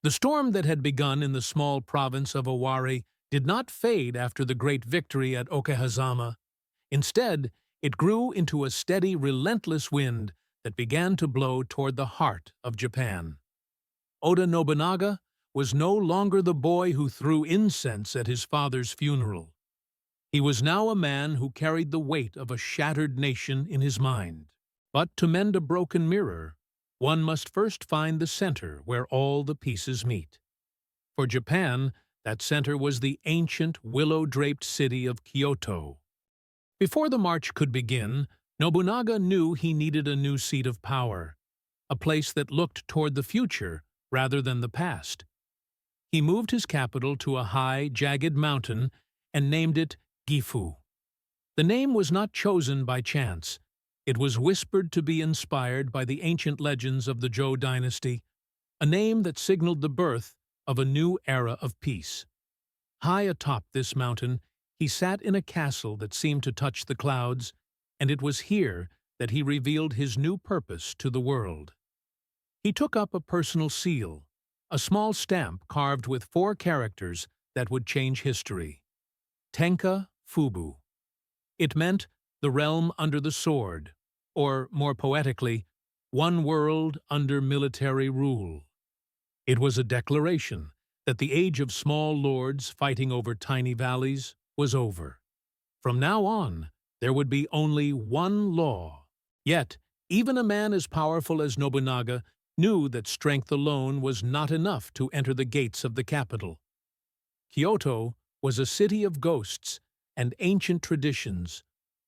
The storm that had begun in the small province of Owari did not fade after the great victory at Okehazama. Instead, it grew into a steady, relentless wind that began to blow toward the heart of Japan. Oda Nobunaga was no longer the boy who threw incense at his father's funeral. He was now a man who carried the weight of a shattered nation in his mind. But to mend a broken mirror, one must first find the center where all the pieces meet. For Japan, that center was the ancient, willow-draped city of Kyoto. Before the march could begin, Nobunaga knew he needed a new seat of power, a place that looked toward the future rather than the past. He moved his capital to a high, jagged mountain and named it Gifu. The name was not chosen by chance. It was whispered to be inspired by the ancient legends of the Zhou dynasty, a name that signaled the birth of a new era of peace. High atop this mountain, he sat in a castle that seemed to touch the clouds, and it was here that he revealed his new purpose to the world. He took up a personal seal, a small stamp carved with 4 characters that would change history. Tenka Fubu. It meant the realm under the sword, or more poetically, one world under military rule. It was a declaration that the age of small lords fighting over tiny valleys was over. From now on, there would be only one law. Yet, even a man as powerful as Nobunaga knew that strength alone was not enough to enter the gates of the capital. Kyoto was a city of ghosts and ancient traditions,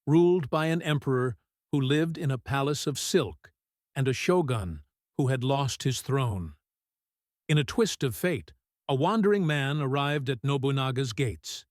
ruled by an emperor who lived in a palace of silk and a shogun who had lost his throne. In a twist of fate, a wandering man arrived at Nobunaga's gates.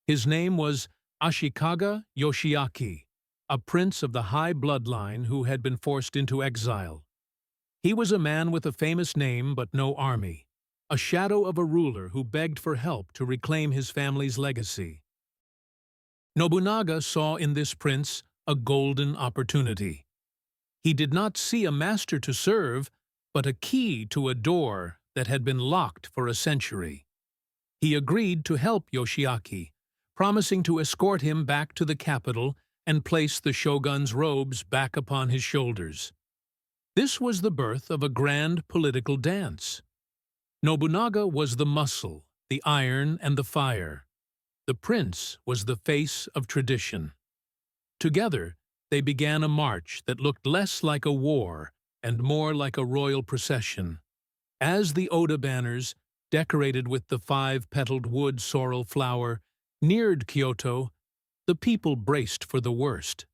His name was Ashikaga Yoshiaki, a prince of the high bloodline who had been forced into exile. He was a man with a famous name but no army, a shadow of a ruler who begged for help to reclaim his family's legacy. Nobunaga saw in this prince a golden opportunity. He did not see a master to serve, but a key to a door that had been locked for a century. He agreed to help Yoshiaki, promising to escort him back to the capital and place the shogun's robes back upon his shoulders. This was the birth of a grand political dance. Nobunaga was the muscle, the iron, and the fire. The prince was the face of tradition. Together, they began a march that looked less like a war and more like a royal procession. As the Oda banners, decorated with the 5-petaled wood sorrel flower, neared Kyoto, the people braced for the worst.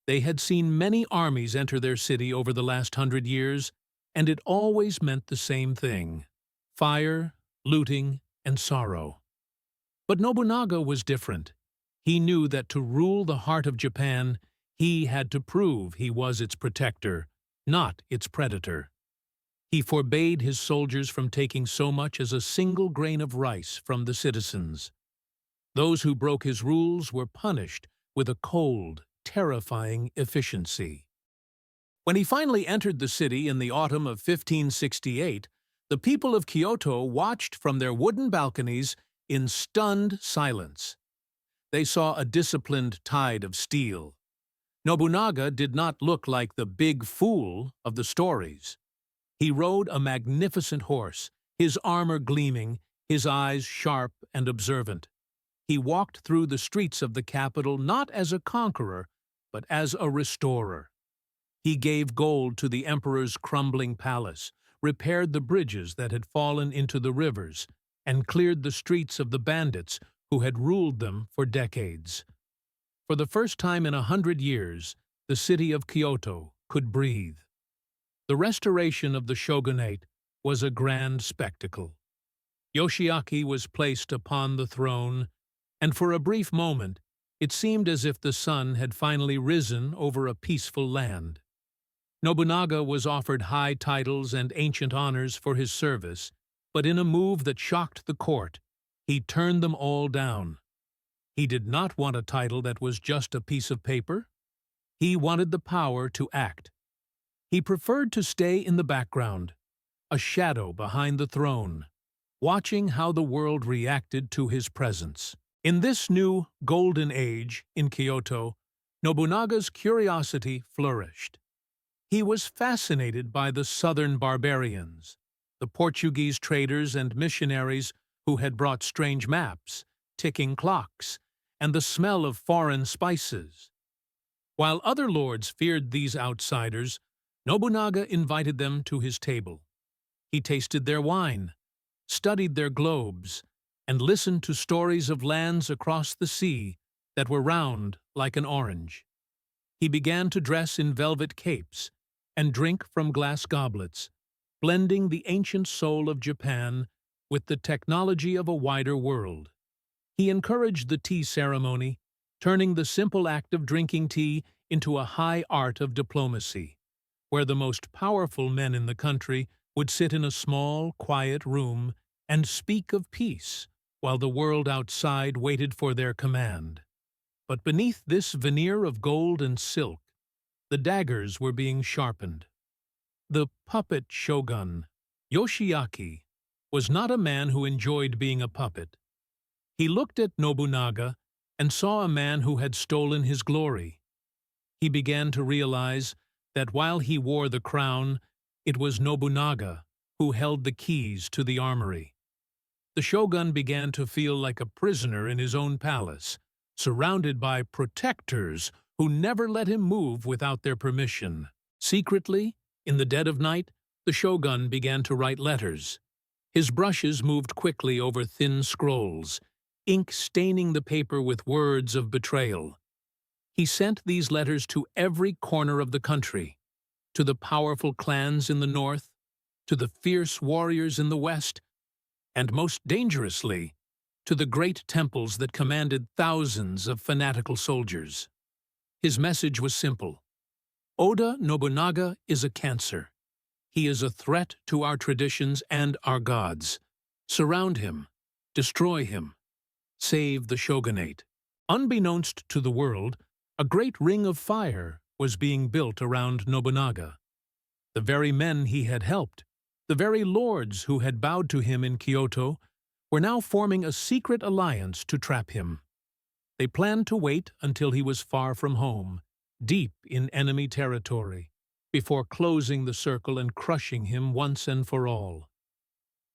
They had seen many armies enter their city over the last 100 years, and it always meant the same thing: fire, looting, and sorrow. But Nobunaga was different. He knew that to rule the heart of Japan, he had to prove he was its protector, not its predator. He forbade his soldiers from taking so much as a single grain of rice from the citizens. Those who broke his rules were punished with a cold, terrifying efficiency. When he finally entered the city in the autumn of 1568, the people of Kyoto watched from their wooden balconies in stunned silence. They saw a disciplined tide of steel. Nobunaga did not look like the big fool of the stories. He rode a magnificent horse, his armor gleaming, his eyes sharp and observant. He walked through the streets of the capital not as a conqueror, but as a restorer. He gave gold to the emperor's crumbling palace, repaired the bridges that had fallen into the rivers, and cleared the streets of the bandits who had ruled them for decades. For the first time in 100 years, the city of Kyoto could breathe. The restoration of the shogunate was a grand spectacle. Yoshiaki was placed upon the throne, and for a brief moment, it seemed as if the sun had finally risen over a peaceful land. Nobunaga was offered high titles and ancient honors for his service, but in a move that shocked the court, he turned them all down. He did not want a title that was just a piece of paper. He wanted the power to act. He preferred to stay in the background, a shadow behind the throne, watching how the world reacted to his presence. In this new golden age in Kyoto, Nobunaga's curiosity flourished. He was fascinated by the southern barbarians, the Portuguese traders and missionaries who had brought strange maps, ticking clocks, and the smell of foreign spices. While other lords feared these outsiders, Nobunaga invited them to his table. He tasted their wine, studied their globes, and listened to stories of lands across the sea that were round like an orange. He began to dress in velvet capes and drink from glass goblets, blending the ancient soul of Japan with the technology of a wider world. He encouraged the tea ceremony, turning the simple act of drinking tea into a high art of diplomacy, where the most powerful men in the country would sit in a small, quiet room and speak of peace, while the world outside waited for their command. But beneath this veneer of gold and silk, the daggers were being sharpened. The puppet shogun, Yoshiaki, was not a man who enjoyed being a puppet. He looked at Nobunaga and saw a man who had stolen his glory. He began to realize that while he wore the crown, it was Nobunaga who held the keys to the armory. The shogun began to feel like a prisoner in his own palace, surrounded by protectors who never let him move without their permission. Secretly, in the dead of night, the shogun began to write letters. His brushes moved quickly over thin scrolls, ink staining the paper with words of betrayal. He sent these letters to every corner of the country, to the powerful clans in the north, to the fierce warriors in the west, and most dangerously, to the great temples that commanded thousands of fanatical soldiers. His message was simple. Oda Nobunaga is a cancer. He is a threat to our traditions and our gods. Surround him. Destroy him. Save the shogunate. Unbeknownst to the world, a great ring of fire was being built around Nobunaga. The very men he had helped, the very lords who had bowed to him in Kyoto, were now forming a secret alliance to trap him. They planned to wait until he was far from home, deep in enemy territory, before closing the circle and crushing him once and for all.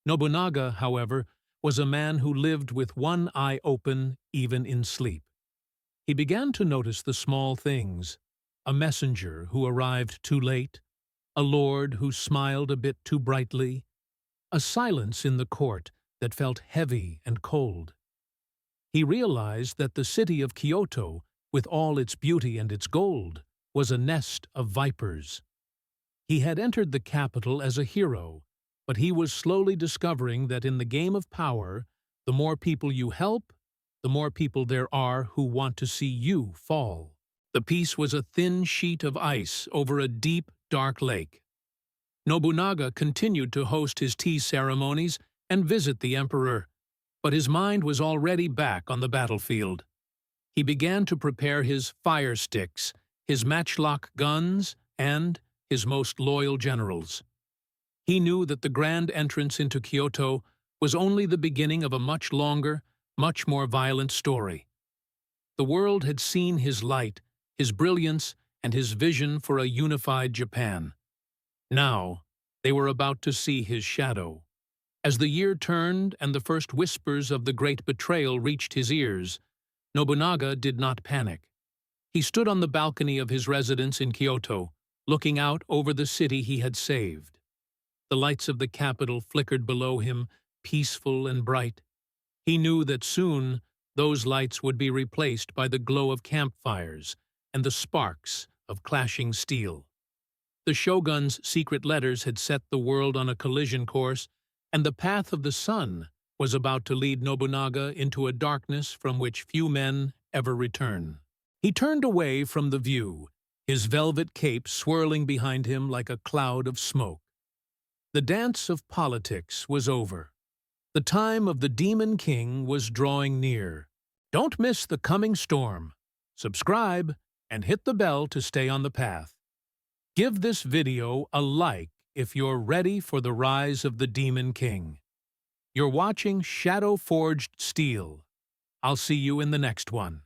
Nobunaga, however, was a man who lived with one eye open even in sleep. He began to notice the small things, a messenger who arrived too late, a lord who smiled a bit too brightly, a silence in the court that felt heavy and cold. He realized that the city of Kyoto, with all its beauty and its gold, was a nest of vipers. He had entered the capital as a hero, but he was slowly discovering that in the game of power, the more people you help, the more people there are who want to see you fall. The peace was a thin sheet of ice over a deep, dark lake. Nobunaga continued to host his tea ceremonies and visit the emperor, but his mind was already back on the battlefield. He began to prepare his fire sticks, his matchlock guns, and his most loyal generals. He knew that the grand entrance into Kyoto was only the beginning of a much longer, much more violent story. The world had seen his light, his brilliance, and his vision for a unified Japan. Now, they were about to see his shadow. As the year turned and the first whispers of the great betrayal reached his ears, Nobunaga did not panic. He stood on the balcony of his residence in Kyoto, looking out over the city he had saved. The lights of the capital flickered below him, peaceful and bright. He knew that soon those lights would be replaced by the glow of campfires and the sparks of clashing steel. The shogun's secret letters had set the world on a collision course, and the path of the sun was about to lead Nobunaga into a darkness from which few men ever return. He turned away from the view, his velvet cape swirling behind him like a cloud of smoke. The dance of politics was over. The time of the Demon King was drawing near. Don't miss the coming storm. Subscribe and hit the bell to stay on the path. Give this video a like if you're ready for the rise of the Demon King. You're watching Shadow Forged Steel. I'll see you in the next one.